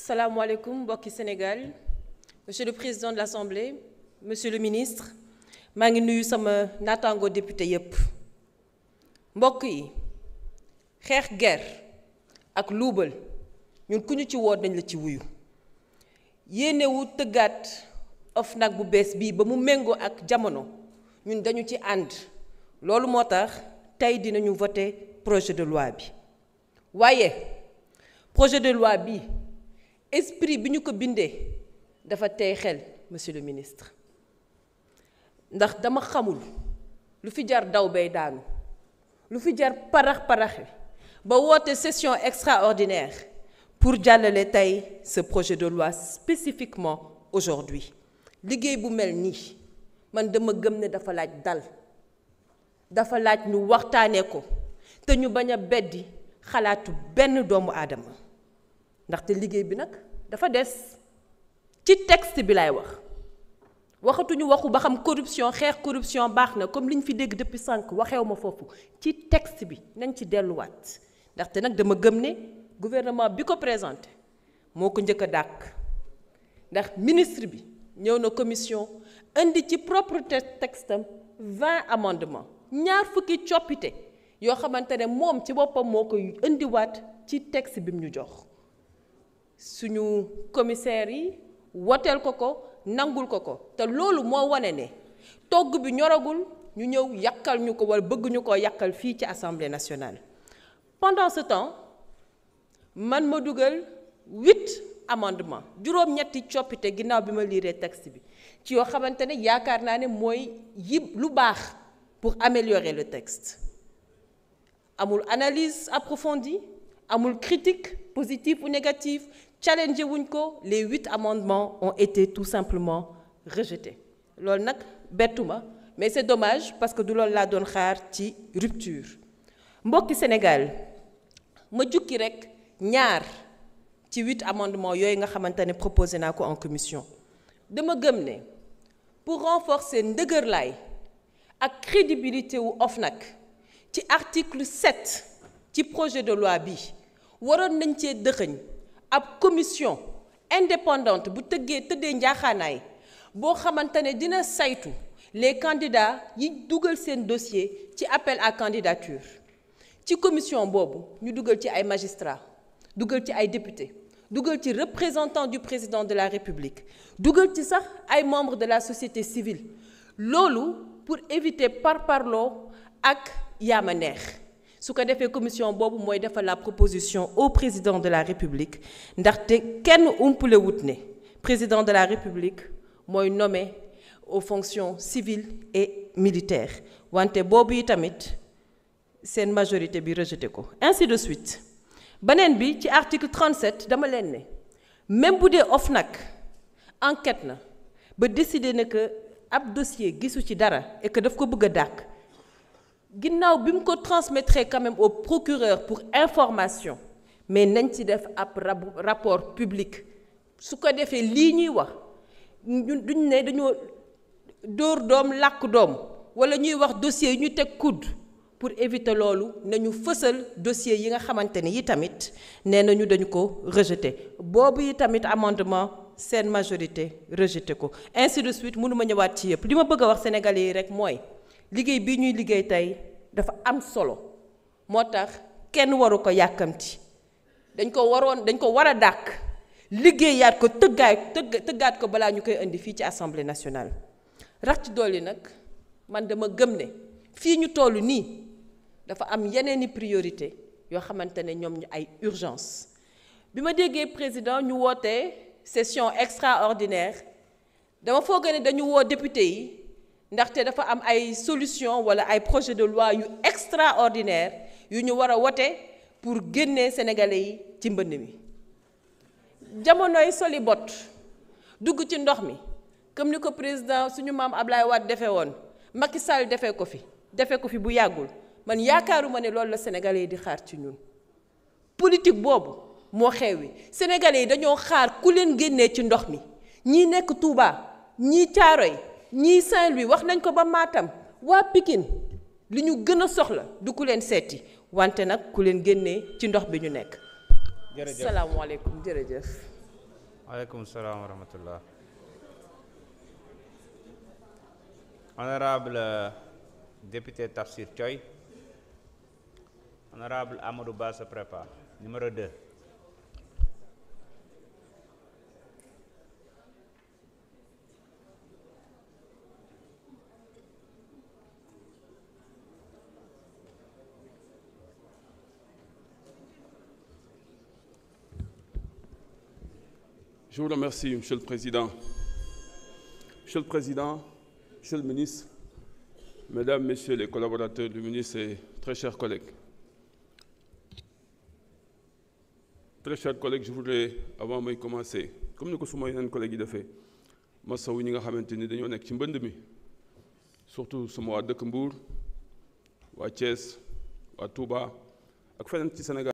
salaamaaleykum mbokki Sénégal monsieur le président de l'Assemblée monsieur le ministre maa ngi nuyu sama naataango député yépp mbokk yi xeex guerre ak luubal ñun ku ñu ci woo dañ la ci wuyu yéenewu tëggaat OFNAC bu bees bii ba mu méngoo ak jamono ñun dañu ci ànd loolu moo tax tey dinañu voter projet de loi bi waaye projet de loi bi esprit bi ñu ko bindee dafa tey xel monsieur le ministre ndax dama xamul lu fi jar daw bay daanu lu fi jar parax-paraxe ba woote session extraordinaire pour jàllale tey ce projet de loi spécifiquement aujourd'hui liggéey bu mel nii man dama gëm ne dafa laaj dal dafa laaj ñu waxtaanee ko te ñu bañ a beddi xalaatu benn doomu aadama ndaxte liggéey bi nag dafa des ci texte bi lay waxatuñu waxu ba xam corruption xeex corruption baax na comme li ñu fi dégg depuis sànq waxew ma foofu ci texte bi nañ ci delluwaat ndaxte nag dama gëm ne gouvernement bi ko présenté moo ko njëkk a dàq ndax ministre bi ñëw na commission indi ci propre texte am 20 amendements ñaar fukki coppite yoo xamante ne moom ci boppam moo koy indiwaat ci texte bi mu ñu jox suñu commissaire yi woteel ko nangul ko te loolu moo wane ne togg bi ñoragul ñu ñëw yàkkal ñu ko wala bëgg ñu ko yàkkal fii ci Assemblée nationale. Pendant ce temps man ma dugal 8 amendements juróom-ñetti coppite ginnaaw bi ma liiree texte bi ci yoo xamante ne yaakaar naa ne mooy yib lu baax pour améliorer le texte amul analyse approfondie amul critique positive ou négative challengé wuñ ko les 8 amendements ont été tout simplement rejetés loolu nag bettuma mais c'est dommage parce que du loolu laa doon xaar ci rupture mbokki Sénégal ma jukki rek ñaar ci 8 amendements yooyu nga xamante ne proposé naa ko en commission dama gëm ne pour renforcer ndëgërlaay ak crédibilité wu OFNAC ci article 7 ci projet de loi bi waroon nañ cee dëxëñ ab commission indépendante bu tëddee njaaxaanaay boo xamante ne dina saytu les candidats yi dugal seen dossier ci appel à candidature ci commission boobu ñu dugal ci ay magistrats dugal ci ay députés dugal ci représentant du président de la République dugal ci sax ay membres de la société civile loolu pour éviter parparloo ak yaama neex su ko defee commission boobu mooy defal la proposition au président de la République ndaxte kenn umpule wut ne président de la République mooy nommé aux fonctions civiles et militaires wante boobu yi tamit seen majorité bi rejeté ko ainsi de suite beneen bi ci article 37 dama leen ne même bu dee OFNAC enquête na ba décider na que ab dossier gisu ci dara et que daf ko bëgg a dàq ginnaaw bi mu ko transmettre quand même au procureur pour information mais nañ ci def ab rapport public su ko defee lii ñuy wax duñ ne dañoo dóor doom làkk doom wala ñuy wax dossier yi ñu teg coude pour éviter loolu nañu fësal dossier yi nga xamante ne yi tamit nee nañu dañu ko rejeté boobu yi tamit amendement seen majorité rejeté ko ainsi de suite mënuma ñëwaat ci yëpp li ma bëgg a wax sénégalais yi rek mooy liggéey bii ñuy liggéey tey dafa am solo moo tax kenn waru ko yàkkamti dañ ko war a dàq liggéeyaat ko tëggaat ko balaa ñu koy indi fii ci Assemblée nationale rax ci dolli nag man dama gëm ne fii ñu toll nii dafa am yeneeni priorité yoo xamante ne ñoom ñu ay urgence bi ma déggee président ñu wootee session extraordinaire dama foog ne dañu woo député yi ndaxte dafa am ay solution wala ay projet de loi yu extraordinaire yu ñu war a wote pour génnee sénégalais yi ci mbënn mi jamonoy soli bot dugg ci ndox mi comme ni ko président suñu maam Ablaye Wade defee woon Macky Sall defee ko fi bu yàggul man yaakaaruma ne loolu la sénégalais yi di xaar ci ñun politique boobu moo xewi sénégalais yi dañoo xaar ku leen génnee ci ndox mi ñii nekk Touba ñii Thiaroye ñii Saint-Louis wax nañ ko ba Matam waa Pikine li ñu gën a soxla du ku leen seeti wante nag ku leen génnee ci ndox bi ñu nekk. jërëjëf salaamaaleykum jërëjëf. Alaikum salam wa rahmatullah. Honorable député Tafsir Choy, honorable Amadou Ba se prépare. Numéro 2. Je vous remercie, Monsieur le Président. Monsieur le Président, Monsieur le Ministre, Mesdames, Messieurs les collaborateurs du ministre et très chers collègues. Très chers collègues, je voudrais, avant de commencer, comme nous avons dit collègues, je suis ñi nga xamante ni dañoo nekk ci mbënd mi surtout sama waa dëkk Mbour waa Thiès waa Touba ak feneen ci Sénégal